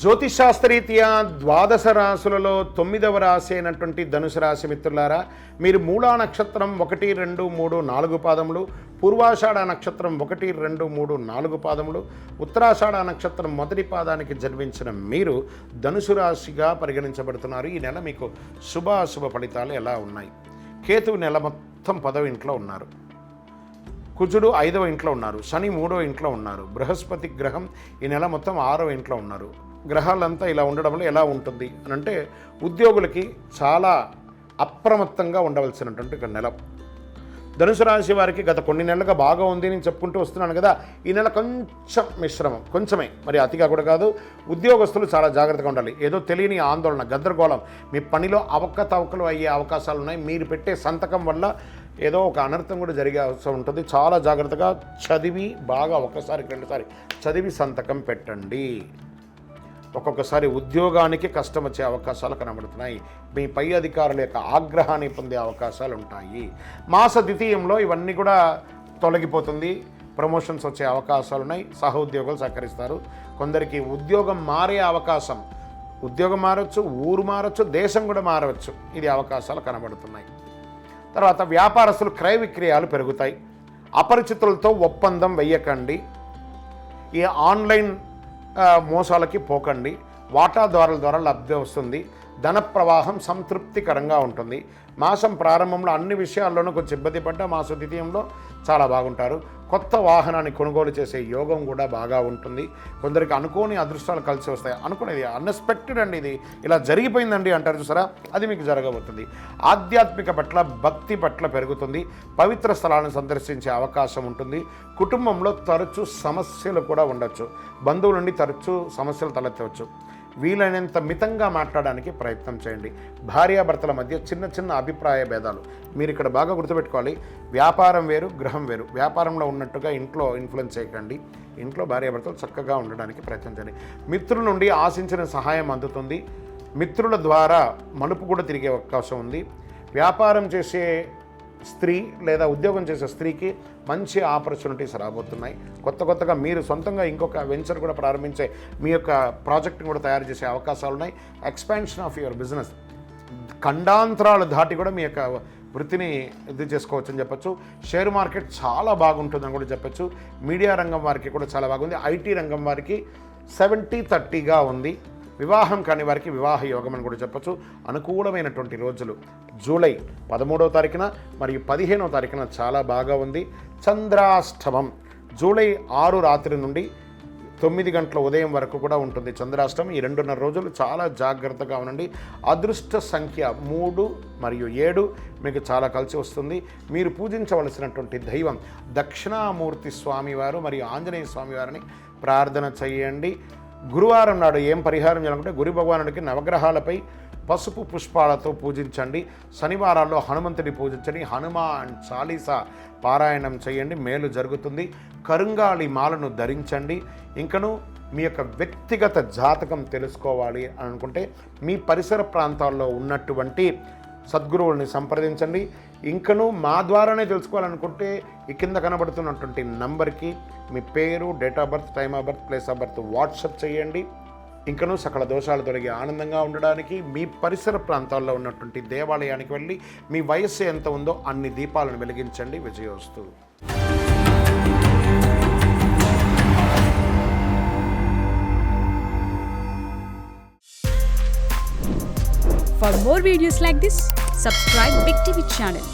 జ్యోతిషాస్త్రరీత్యా ద్వాదశ రాశులలో 9వ రాశి అయినటువంటి ధనుసు రాశి మిత్రులారా, మీరు మూలా నక్షత్రం 1, 2, 3, 4 పాదములు, పూర్వాషాఢ నక్షత్రం 1, 2, 3, 4 పాదములు, ఉత్తరాషాఢ నక్షత్రం మొదటి పాదానికి జన్మించిన మీరు ధనుసు రాశిగా పరిగణించబడుతున్నారు. ఈ నెల మీకు శుభాశుభ ఫలితాలు ఎలా ఉన్నాయి? కేతువు నెల మొత్తం 10వ ఇంట్లో ఉన్నారు, కుజుడు 5వ ఇంట్లో ఉన్నారు, శని 3వ ఇంట్లో ఉన్నారు, బృహస్పతి గ్రహం ఈ నెల మొత్తం 6వ ఇంట్లో ఉన్నారు. గ్రహాలంతా ఇలా ఉండడం వల్ల ఎలా ఉంటుంది అని అంటే, ఉద్యోగులకి చాలా అప్రమత్తంగా ఉండవలసినటువంటి ఒక నెల. ధనుసు రాశి వారికి గత కొన్ని నెలలుగా బాగా ఉంది నేను చెప్పుకుంటూ వస్తున్నాను కదా, ఈ నెల కొంచెం మిశ్రమం, కొంచెమే, మరి అతిగా కూడా కాదు. ఉద్యోగస్తులు చాలా జాగ్రత్తగా ఉండాలి. ఏదో తెలియని ఆందోళన, గందరగోళం, మీ పనిలో అవకతవకలు అయ్యే అవకాశాలు ఉన్నాయి. మీరు పెట్టే సంతకం వల్ల ఏదో ఒక అనర్థం కూడా జరిగే అవసరం ఉంటుంది. చాలా జాగ్రత్తగా చదివి, బాగా ఒకసారికి 2 సారి చదివి సంతకం పెట్టండి. ఒక్కొక్కసారి ఉద్యోగానికి కష్టం వచ్చే అవకాశాలు కనబడుతున్నాయి. మీ పై అధికారుల యొక్క ఆగ్రహాన్ని పొందే అవకాశాలు ఉంటాయి. మాస ద్వితీయంలో ఇవన్నీ కూడా తొలగిపోతుంది. ప్రమోషన్స్ వచ్చే అవకాశాలు ఉన్నాయి. సహోద్యోగులు సహకరిస్తారు. కొందరికి ఉద్యోగం మారే అవకాశం, ఉద్యోగం మారచ్చు, ఊరు మారచ్చు, దేశం కూడా మారవచ్చు. ఇది అవకాశాలు కనబడుతున్నాయి. తర్వాత వ్యాపారస్తులు క్రయ విక్రయాలు పెరుగుతాయి. అపరిచితులతో ఒప్పందం వెయ్యకండి. ఈ ఆన్లైన్ మోసాలకి పోకండి. వాటాదారుల ద్వారా లబ్ధి వస్తుంది. ధన ప్రవాహం సంతృప్తికరంగా ఉంటుంది. మాసం ప్రారంభంలో అన్ని విషయాల్లోనూ కొంచెం ఇబ్బంది పడ్డా మాస ద్వితీయంలో చాలా బాగుంటారు. కొత్త వాహనాన్ని కొనుగోలు చేసే యోగం కూడా బాగా ఉంటుంది. కొందరికి అనుకోని అదృష్టాలు కలిసి వస్తాయి. అనుకునేది అన్ఎక్స్పెక్టెడ్ అండి, ఇది ఇలా జరిగిపోయిందండి అంటారు చూసారా, అది మీకు జరగబోతుంది. ఆధ్యాత్మిక పట్ల, భక్తి పట్ల పెరుగుతుంది. పవిత్ర స్థలాలను సందర్శించే అవకాశం ఉంటుంది. కుటుంబంలో తరచూ సమస్యలు కూడా ఉండొచ్చు. బంధువుల నుండి తరచూ సమస్యలు తలెత్తవచ్చు. వీలైనంత మితంగా మాట్లాడడానికి ప్రయత్నం చేయండి. భార్యాభర్తల మధ్య చిన్న చిన్న అభిప్రాయ భేదాలు మీరు ఇక్కడ బాగా గుర్తుపెట్టుకోవాలి. వ్యాపారం వేరు, గ్రహం వేరు. వ్యాపారంలో ఉన్నట్టుగా ఇంట్లో ఇన్ఫ్లుయెన్స్ చేయకండి. ఇంట్లో భార్యాభర్తలు చక్కగా ఉండడానికి ప్రయత్నం చేయండి. మిత్రుల నుండి ఆశించిన సహాయం అందుతుంది. మిత్రుల ద్వారా మలుపు కూడా తిరిగే అవకాశం ఉంది. వ్యాపారం చేసే స్త్రీ లేదా ఉద్యోగం చేసే స్త్రీకి మంచి ఆపర్చునిటీస్ రాబోతున్నాయి. కొత్తగా మీరు సొంతంగా ఇంకొక వెంచర్ కూడా ప్రారంభించే, మీ యొక్క ప్రాజెక్ట్ని కూడా తయారు చేసే అవకాశాలు ఉన్నాయి. ఎక్స్పాన్షన్ ఆఫ్ యువర్ బిజినెస్, ఖండాంతరాలు దాటి కూడా మీ యొక్క వృత్తిని ఇది చేసుకోవచ్చు అని చెప్పచ్చు. షేర్ మార్కెట్ చాలా బాగుంటుందని కూడా చెప్పచ్చు. మీడియా రంగం వారికి కూడా చాలా బాగుంది. ఐటీ రంగం వారికి 70-30గా ఉంది. వివాహం కాని వారికి వివాహ యోగం అని కూడా చెప్పచ్చు. అనుకూలమైనటువంటి రోజులు జూలై 13వ తారీఖున మరియు 15వ తారీఖున చాలా బాగా ఉంది. చంద్రాష్టమం జూలై 6 రాత్రి నుండి 9 గంటల ఉదయం వరకు కూడా ఉంటుంది చంద్రాష్టమం. ఈ 2.5 రోజులు చాలా జాగ్రత్తగా ఉండండి. అదృష్ట సంఖ్య 3 మరియు 7 మీకు చాలా కలిసి వస్తుంది. మీరు పూజించవలసినటువంటి దైవం దక్షిణామూర్తి స్వామివారు మరియు ఆంజనేయ స్వామివారిని ప్రార్థన చేయండి. గురువారం నాడు ఏం పరిహారం చేయాలంటే, గురు భగవానుడికి నవగ్రహాలపై పసుపు పుష్పాలతో పూజించండి. శనివారాల్లో హనుమంతుడి పూజించండి. హనుమాన్ చాలీసా పారాయణం చేయండి, మేలు జరుగుతుంది. కరుంగాళి మాలను ధరించండి. ఇంకను మీ యొక్క వ్యక్తిగత జాతకం తెలుసుకోవాలి అని అనుకుంటే మీ పరిసర ప్రాంతాల్లో ఉన్నటువంటి సద్గురువుల్ని సంప్రదించండి. ఇంకను మా ద్వారానే తెలుసుకోవాలనుకుంటే ఈ కింద కనబడుతున్నటువంటి నంబర్కి మీ పేరు, date of birth, time of birth, place of birth WhatsApp చేయండి. ఇంకను సకల దోషాలు తొలగి ఆనందంగా ఉండడానికి మీ పరిసర ప్రాంతాల్లో ఉన్నటువంటి దేవాలయానికి వెళ్ళి మీ వయస్సు ఎంత ఉందో అన్ని దీపాలను వెలిగించండి. విజయోస్తు. For more videos like this, subscribe Big TV channel.